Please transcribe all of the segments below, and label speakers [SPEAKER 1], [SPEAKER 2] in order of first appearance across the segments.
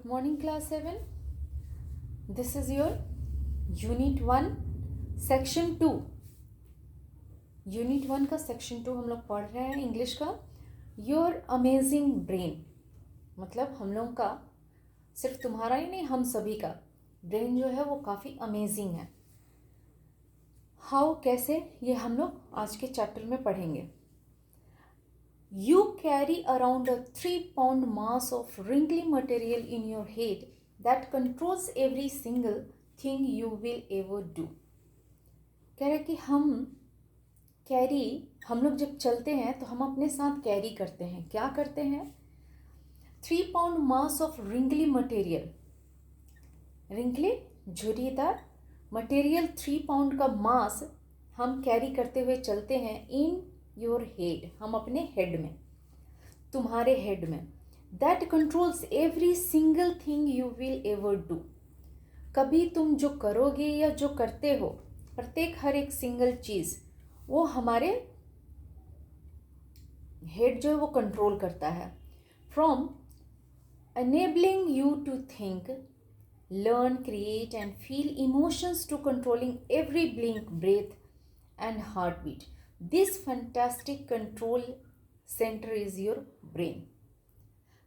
[SPEAKER 1] morning class 7. This is your unit 1 section 2. Unit 1 का section 2 हम लोग पढ़ रहे हैं इंग्लिश का. योर अमेजिंग ब्रेन, मतलब हम लोग का, सिर्फ तुम्हारा ही नहीं, हम सभी का ब्रेन जो है वो काफ़ी अमेजिंग है. हाउ, कैसे, ये हम लोग आज के चैप्टर में पढ़ेंगे. You carry around a 3-pound mass of wrinkly material in your head that controls every single thing you will ever do. कह रहे कि हम लोग जब चलते हैं तो हम अपने साथ कैरी करते हैं. क्या करते हैं? 3-pound mass of wrinkly material. wrinkly झुर्रीदार मटेरियल 3 पाउंड का मास हम कैरी करते हुए चलते हैं. इन योर हेड, हम अपने हेड में, तुम्हारे हेड में. That controls every single thing you will ever do. कभी तुम जो करोगे या जो करते हो, प्रत्येक हर एक सिंगल चीज़ वो हमारे हेड जो है वो कंट्रोल करता है. From enabling you to think, learn, create and feel emotions to controlling every blink, breath and heartbeat. This fantastic control center is your brain.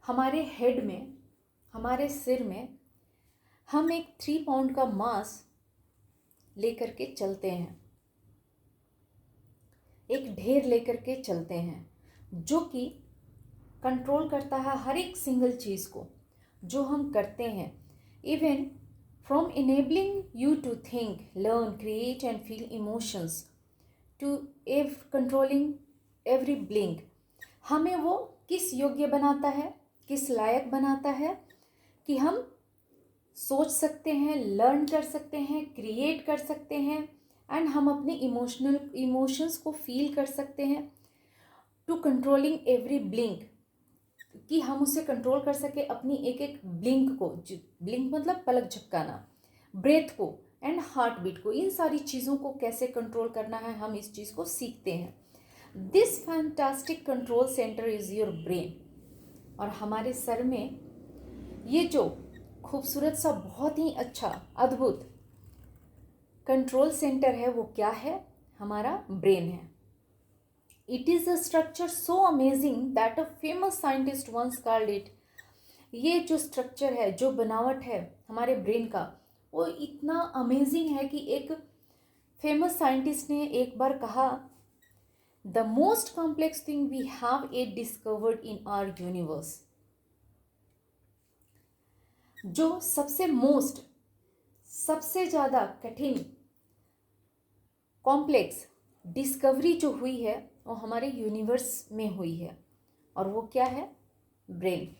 [SPEAKER 1] हमारे हेड में, हमारे सिर में हम एक 3 पाउंड का मास लेकर के चलते हैं, एक ढेर लेकर के चलते हैं जो कि कंट्रोल करता है हर एक सिंगल चीज़ को जो हम करते हैं. Even from enabling you to think, learn, create and feel emotions to controlling every blink. हमें वो किस योग्य बनाता है, किस लायक बनाता है कि हम सोच सकते हैं, लर्न कर सकते हैं, क्रिएट कर सकते हैं एंड हम अपने इमोशंस को फील कर सकते हैं. टू कंट्रोलिंग एवरी ब्लिंक, कि हम उसे कंट्रोल कर सके, अपनी एक एक ब्लिंक को. ब्लिंक मतलब पलक झपकाना, ब्रेथ को एंड हार्ट बीट को. इन सारी चीज़ों को कैसे कंट्रोल करना है, हम इस चीज़ को सीखते हैं. This fantastic control centre is your brain. और हमारे सर में ये जो खूबसूरत सा, बहुत ही अच्छा, अद्भुत कंट्रोल सेंटर है वो क्या है? हमारा ब्रेन है. It is a structure so amazing that a famous scientist once called it. ये जो स्ट्रक्चर है, जो बनावट है हमारे ब्रेन का, वो इतना अमेजिंग है कि एक फेमस साइंटिस्ट ने एक बार कहा, the most complex thing we have yet discovered in our universe. जो सबसे ज़्यादा कठिन, कॉम्प्लेक्स डिस्कवरी जो हुई है वो हमारे यूनिवर्स में हुई है. और वो क्या है? Brain.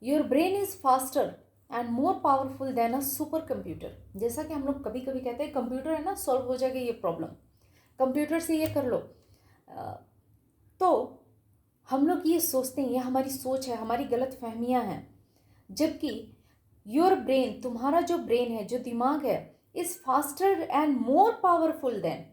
[SPEAKER 1] Your brain is faster and more powerful than a super computer. जैसा कि हम लोग कभी कभी कहते हैं कंप्यूटर है ना, सॉल्व हो जाएगा ये प्रॉब्लम, कंप्यूटर से ये कर लो. तो हम लोग ये सोचते हैं, ये हमारी सोच है, हमारी गलत फहमियाँ हैं. जबकि योर ब्रेन, तुम्हारा जो ब्रेन है, जो दिमाग है, is faster and more powerful than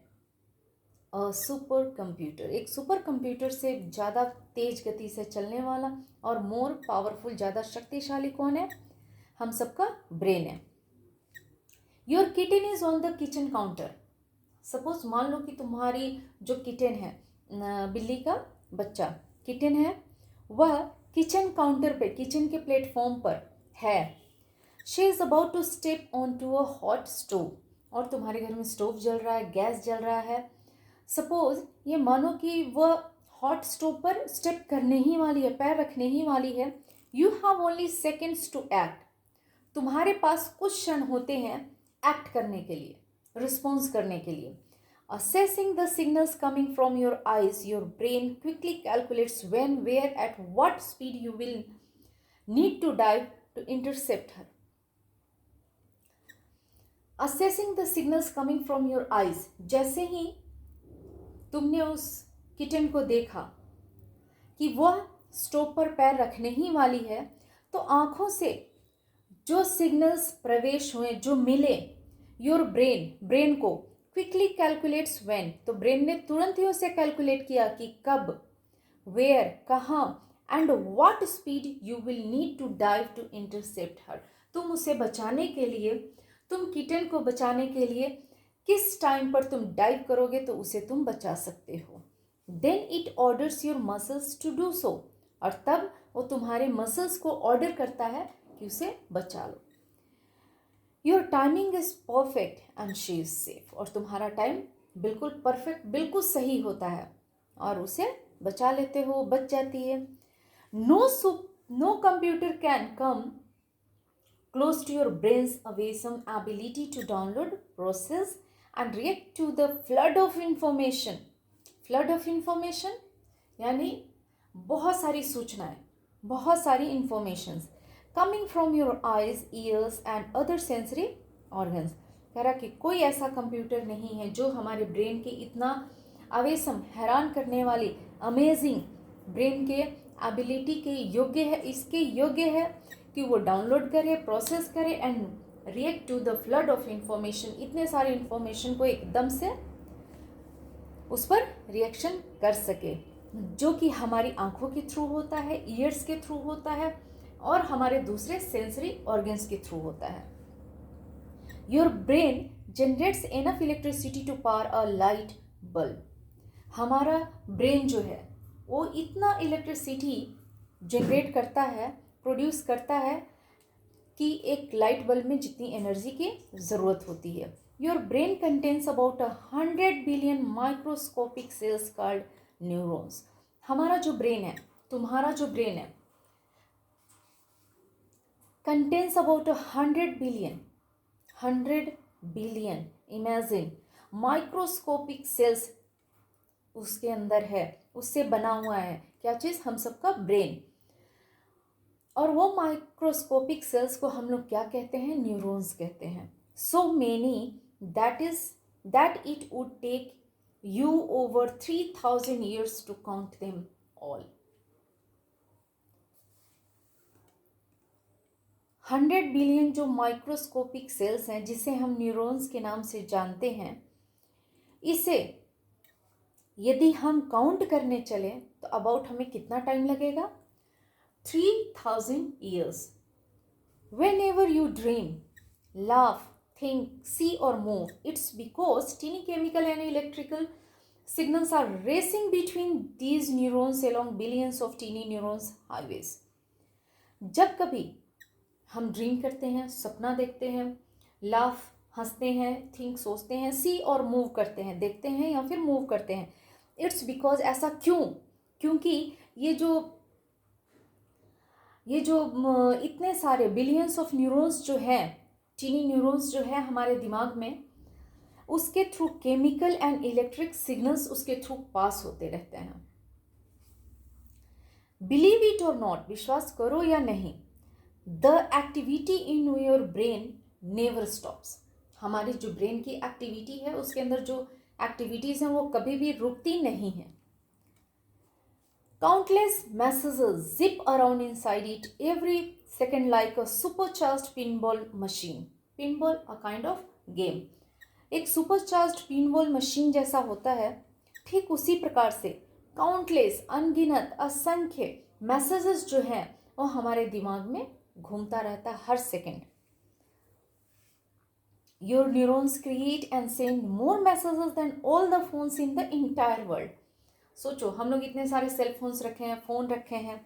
[SPEAKER 1] super computer. एक सुपर कंप्यूटर से ज़्यादा तेज गति से चलने वाला और मोर पावरफुल, ज़्यादा शक्तिशाली कौन है? हम सबका ब्रेन है. Your kitten is on the kitchen counter. Suppose मान लो कि तुम्हारी जो किटन है, बिल्ली का बच्चा किटन है, वह किचन काउंटर पे, किचन के प्लेटफॉर्म पर है. She is about to step on to a hot stove. और तुम्हारे घर में स्टोव जल रहा है, गैस जल रहा है. सपोज ये मानो कि वह हॉट स्टोव पर स्टेप करने ही वाली है, पैर रखने ही वाली है. You have only seconds to act. तुम्हारे पास कुछ क्षण होते हैं एक्ट करने के लिए, रिस्पॉन्स करने के लिए. Assessing the signals coming from your eyes, your brain quickly calculates when, where, at what speed you will need to dive to intercept her. Assessing the signals coming from your eyes, जैसे ही तुमने उस kitten को देखा कि वह stove पर पैर रखने ही वाली है, तो आंखों से जो सिग्नल्स प्रवेश हुए, जो मिले, योर ब्रेन को क्विकली कैलकुलेट्स व्हेन, तो ब्रेन ने तुरंत ही उसे कैलकुलेट किया कि कब, वेयर, कहाँ, and what speed you will need to dive to intercept हर। तुम उसे बचाने के लिए, तुम किटन को बचाने के लिए किस टाइम पर तुम डाइव करोगे तो उसे तुम बचा सकते हो। Then it orders your muscles to do so, और तब वो तुम्हारे मसल्स को ऑर्डर करता है कि उसे बचा लो। Your timing is perfect and she is safe, और तुम्हारा टाइम बिल्कुल परफेक्ट, बिल्कुल सही होता है और उसे बचा लेते हो, बच जाती है। No computer can come close to your brain's awesome ability to download, process and react to the flood of information. Flood of information यानी बहुत सारी सूचनाएं, बहुत सारी informations coming from your eyes, ears and other sensory organs। कह रहा कि कोई ऐसा कंप्यूटर नहीं है जो हमारे ब्रेन के इतना अवेसम, हैरान करने वाली, अमेजिंग ब्रेन के एबिलिटी के योग्य है, इसके योग्य है कि वो डाउनलोड करे, प्रोसेस करे and react to the flood of information. इतने सारे इंफॉर्मेशन को एकदम से उस पर रिएक्शन कर सके, जो कि हमारी आंखों के थ्रू होता है, ईयर्स के थ्रू होता है और हमारे दूसरे सेंसरी ऑर्गन्स के थ्रू होता है। Your brain generates enough electricity to power a light bulb. हमारा ब्रेन जो है वो इतना इलेक्ट्रिसिटी जनरेट करता है, प्रोड्यूस करता है कि एक लाइट बल्ब में जितनी एनर्जी की ज़रूरत होती है। Your brain contains about 100 billion microscopic cells called neurons. हमारा जो ब्रेन है, तुम्हारा जो ब्रेन है, contains about 100 billion imagine microscopic cells उसके अंदर है, उससे बना हुआ है। क्या चीज़? हम सबका ब्रेन। और वो माइक्रोस्कोपिक सेल्स को हम लोग क्या कहते हैं? न्यूरॉन्स कहते हैं। So many that it would take you over 3000 years to count them all. 100 billion जो माइक्रोस्कोपिक सेल्स हैं, जिसे हम न्यूरॉन्स के नाम से जानते हैं, इसे यदि हम काउंट करने चले तो अबाउट हमें कितना टाइम लगेगा? 3000 years. Whenever you dream, laugh, think, see or move, it's because teeny chemical and electrical signals are racing between these neurons along billions of teeny neurons highways. जब कभी हम ड्रीम करते हैं, सपना देखते हैं, लाफ हंसते हैं, थिंक सोचते हैं, सी और मूव करते हैं, देखते हैं या फिर मूव करते हैं, इट्स बिकॉज ऐसा क्यों? क्योंकि ये जो इतने सारे बिलियंस ऑफ न्यूरॉन्स जो हैं, टीनी न्यूरॉन्स जो है हमारे दिमाग में, उसके through chemical and electric signals उसके थ्रू पास होते रहते हैं। बिलीव इट और नॉट, विश्वास करो या नहीं, the activity in your brain never stops. हमारी जो ब्रेन की एक्टिविटी है, उसके अंदर जो एक्टिविटीज़ हैं वो कभी भी रुकती नहीं है। Countless messages zip around inside it every second like a supercharged pinball machine. Pinball, a kind of game. एक supercharged pinball machine जैसा होता है, ठीक उसी प्रकार से काउंटलेस, अनगिनत, असंख्य मैसेजेस जो हैं वो हमारे दिमाग में घूमता रहता है हर second. Your neurons create and send more messages than all the phones in the entire world. सोचो, हम लोग इतने सारे सेल फोन्स रखे हैं, फ़ोन रखे हैं,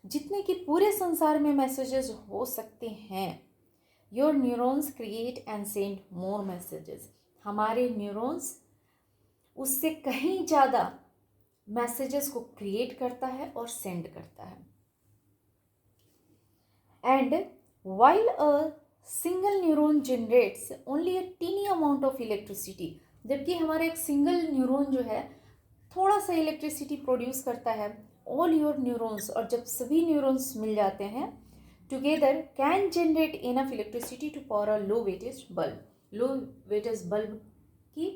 [SPEAKER 1] जितने कि पूरे संसार में मैसेजेस हो सकते हैं। Your neurons create and send more messages. हमारे न्यूरॉन्स उससे कहीं ज़्यादा मैसेजेस को क्रिएट करता है और सेंड करता है। And while a single neuron generates only a tiny amount of electricity, जबकि हमारा एक सिंगल न्यूरॉन जो है थोड़ा सा इलेक्ट्रिसिटी प्रोड्यूस करता है, ऑल योर न्यूरॉन्स, और जब सभी न्यूरॉन्स मिल जाते हैं together can generate enough electricity to power a low wattage bulb. Low wattage bulb की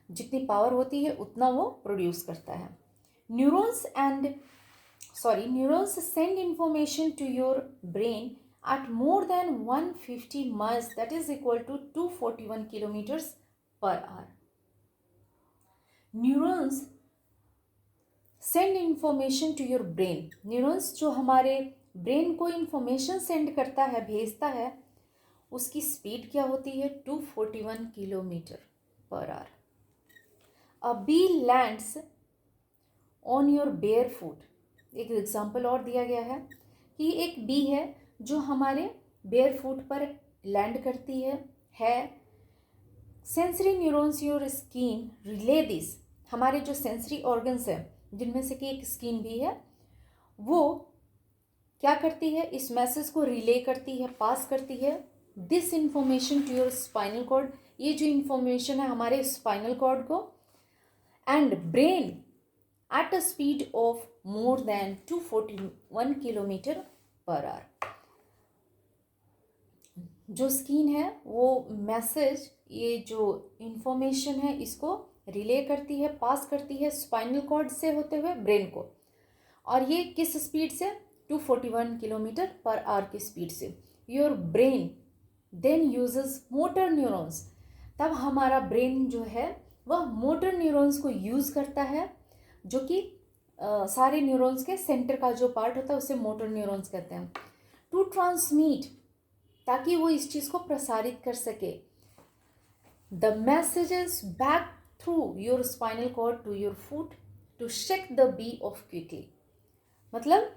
[SPEAKER 1] जितनी पावर होती है उतना वो प्रोड्यूस करता है। Neurons send information to your brain at more than 150 miles, that is equal to 241 kilometers per hour. Neurons send information to your brain. Neurons जो हमारे ब्रेन को इंफॉर्मेशन सेंड करता है, भेजता है, उसकी स्पीड क्या होती है? 241 kilometre per hour. A bee lands on your bare foot. एक एग्जाम्पल और दिया गया है कि एक बी है जो हमारे बेयर फुट पर लैंड करती है। Sensory neurons your skin relay this. हमारे जो सेंसरी ऑर्गन्स है, जिनमें से कि एक स्किन भी है, वो क्या करती है? इस मैसेज को रिले करती है, पास करती है this information to your spinal cord. ये जो इंफॉर्मेशन है हमारे स्पाइनल कॉर्ड को, and brain at a speed of more than 241 kilometre per hour. जो स्किन है वो मैसेज, ये जो इंफॉर्मेशन है, इसको रिले करती है, पास करती है स्पाइनल कॉर्ड से होते हुए ब्रेन को, और ये किस स्पीड से? 241 किलोमीटर पर आवर की स्पीड से। Your brain then uses motor neurons. तब हमारा ब्रेन जो है वह मोटर न्यूरॉन्स को यूज़ करता है, जो कि सारे न्यूरॉन्स के सेंटर का जो पार्ट होता है उसे मोटर न्यूरॉन्स कहते हैं। टू ट्रांसमिट, ताकि वो इस चीज़ को प्रसारित कर सके, the messages back through your spinal cord to your foot to shake the bee off quickly. मतलब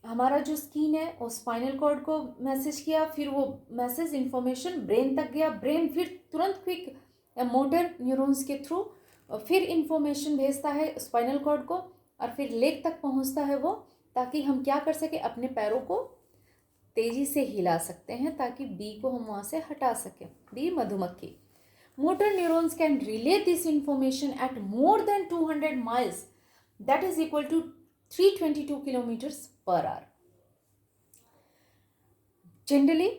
[SPEAKER 1] हमारा जो स्किन है वो स्पाइनल कॉर्ड को मैसेज किया, फिर वो मैसेज इंफॉर्मेशन ब्रेन तक गया, ब्रेन फिर तुरंत क्विक मोटर न्यूरॉन्स के थ्रू फिर इंफॉर्मेशन भेजता है स्पाइनल कॉर्ड को, और फिर लेग तक पहुंचता है वो, ताकि हम क्या कर सके? अपने पैरों को तेजी से हिला सकते हैं, ताकि बी को हम वहाँ से हटा सकें। बी मधुमक्खी। Motor neurons can relay this information at more than 200 miles, that is equal to 322 kilometres per hour. Generally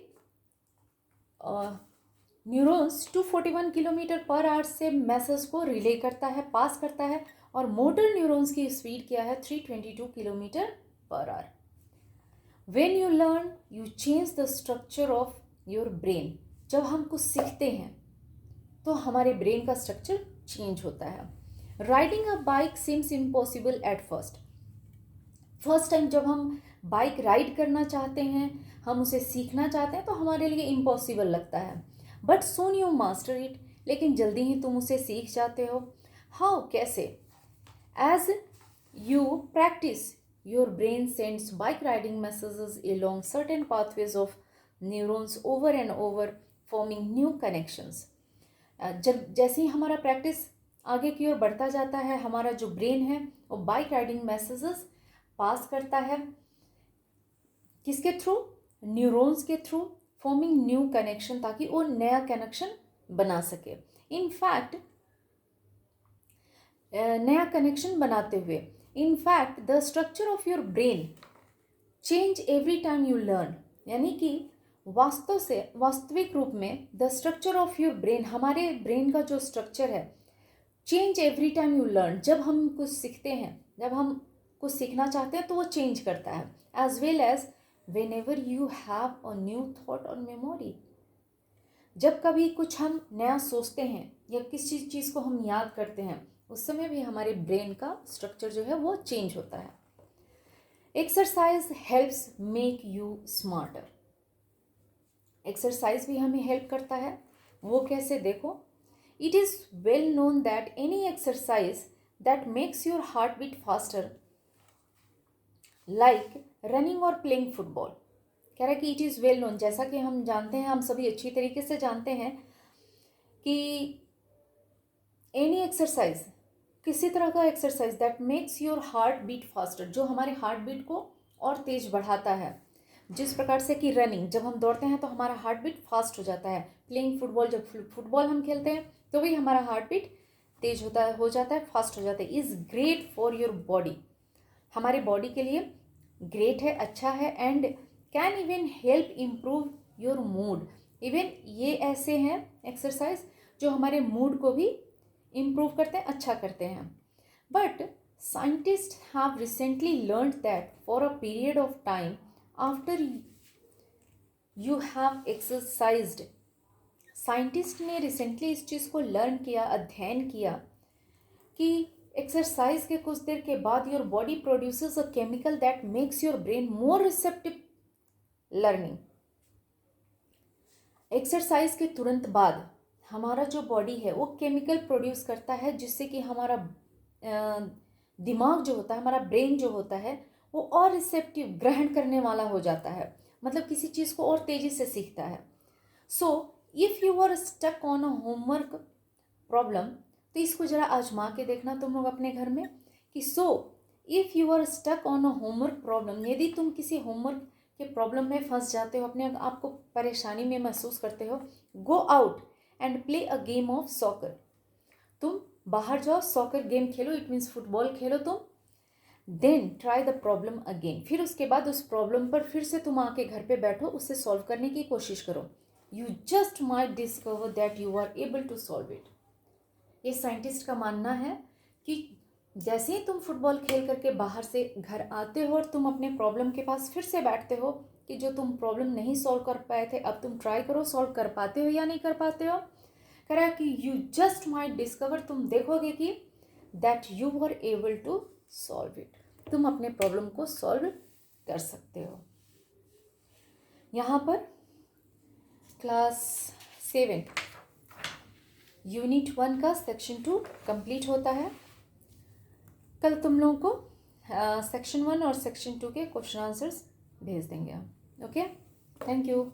[SPEAKER 1] neurons 241 kilometre per hour से मैसेज को रिले करता है, पास करता है, और मोटर न्यूरॉन्स की स्पीड क्या है? 322 kilometre per our. When you learn you change the structure of your brain. जब हम कुछ सीखते हैं तो हमारे ब्रेन का स्ट्रक्चर चेंज होता है। Riding a bike seems impossible at first time जब हम बाइक राइड करना चाहते हैं, हम उसे सीखना चाहते हैं, तो हमारे लिए इम्पॉसिबल लगता है। But soon you master it, लेकिन जल्दी ही तुम उसे सीख जाते हो। हाउ? कैसे? As you practise your brain sends bike riding messages along certain pathways of neurons over and over, forming new connections. जब जैसे ही हमारा प्रैक्टिस आगे की ओर बढ़ता जाता है, हमारा जो ब्रेन है वो बाइक राइडिंग मैसेजेस पास करता है, किसके थ्रू? न्यूरॉन्स के थ्रू, फॉर्मिंग न्यू कनेक्शन, ताकि वो नया कनेक्शन बना सके। इनफैक्ट नया कनेक्शन बनाते हुए, in fact the structure of your brain change every time you learn. यानी कि वास्तविक रूप में the structure of your brain, हमारे ब्रेन का जो स्ट्रक्चर है, change every time you learn. जब हम कुछ सीखते हैं, जब हम कुछ सीखना चाहते हैं, तो वो चेंज करता है। As well as whenever you have a new thought or memory. जब कभी कुछ हम नया सोचते हैं या किसी चीज़ को हम याद करते हैं, उस समय भी हमारे ब्रेन का स्ट्रक्चर जो है वो चेंज होता है। Exercise helps make you smarter. Exercise भी हमें हेल्प करता है। वो कैसे? देखो, it is well known that any exercise that makes your heart beat faster, like running or playing football. कह रहा है कि इट इज़ वेल नोन, जैसा कि हम जानते हैं, हम सभी अच्छी तरीके से जानते हैं कि एनी एक्सरसाइज, किसी तरह का exercise that makes your heart beat faster, जो हमारे हार्ट बीट को और तेज बढ़ाता है। जिस प्रकार से कि रनिंग, जब हम दौड़ते हैं तो हमारा हार्ट बीट फास्ट हो जाता है। प्लेइंग फुटबॉल, जब फुटबॉल हम खेलते हैं तो भी हमारा हार्ट बीट तेज हो जाता है, फास्ट हो जाता है। Is great for your body, हमारे बॉडी के लिए ग्रेट है, अच्छा है। And can even help improve your mood. Even ये ऐसे हैं एक्सरसाइज जो हमारे मूड को भी इम्प्रूव करते हैं, अच्छा करते हैं। But scientist have recently learned that for a period of time after you have exercised, scientist ने रिसेंटली इस चीज़ को लर्न किया, अध्ययन किया कि एक्सरसाइज के कुछ देर के बाद your body produces a chemical that makes your brain more receptive learning. Exercise के तुरंत बाद हमारा जो बॉडी है वो केमिकल प्रोड्यूस करता है जिससे कि हमारा दिमाग जो होता है, हमारा ब्रेन जो होता है वो और रिसेप्टिव, ग्रहण करने वाला हो जाता है, मतलब किसी चीज़ को और तेज़ी से सीखता है। So if you are stuck on a homework problem, तो इसको ज़रा आजमा के देखना तुम लोग अपने घर में कि if you are stuck on a homework problem, यदि तुम किसी होमवर्क के प्रॉब्लम में फंस जाते हो, अपने आप को परेशानी में महसूस करते हो, go out and play a game of soccer. तुम बाहर जाओ, सॉकर गेम खेलो, इट मीन्स फुटबॉल खेलो तुम। Then try the problem again, फिर उसके बाद उस प्रॉब्लम पर फिर से तुम आके घर पे बैठो, उससे सॉल्व करने की कोशिश करो। You just might discover that you are able to solve it. ये साइंटिस्ट का मानना है कि जैसे ही तुम फुटबॉल खेल करके बाहर से घर आते हो और तुम अपने प्रॉब्लम के पास फिर से बैठते हो कि जो तुम प्रॉब्लम नहीं सॉल्व कर पाए थे, अब तुम ट्राई करो, सॉल्व कर पाते हो या नहीं कर पाते हो। कह रहा है कि यू जस्ट माइट डिस्कवर, तुम देखोगे कि that you are able to solve it, तुम अपने प्रॉब्लम को सॉल्व कर सकते हो। यहाँ पर क्लास 7 यूनिट 1 का सेक्शन 2 कंप्लीट होता है। कल तुम लोगों को सेक्शन 1 और सेक्शन 2 के क्वेश्चन आंसर्स भेज देंगे हम। Okay, thank you.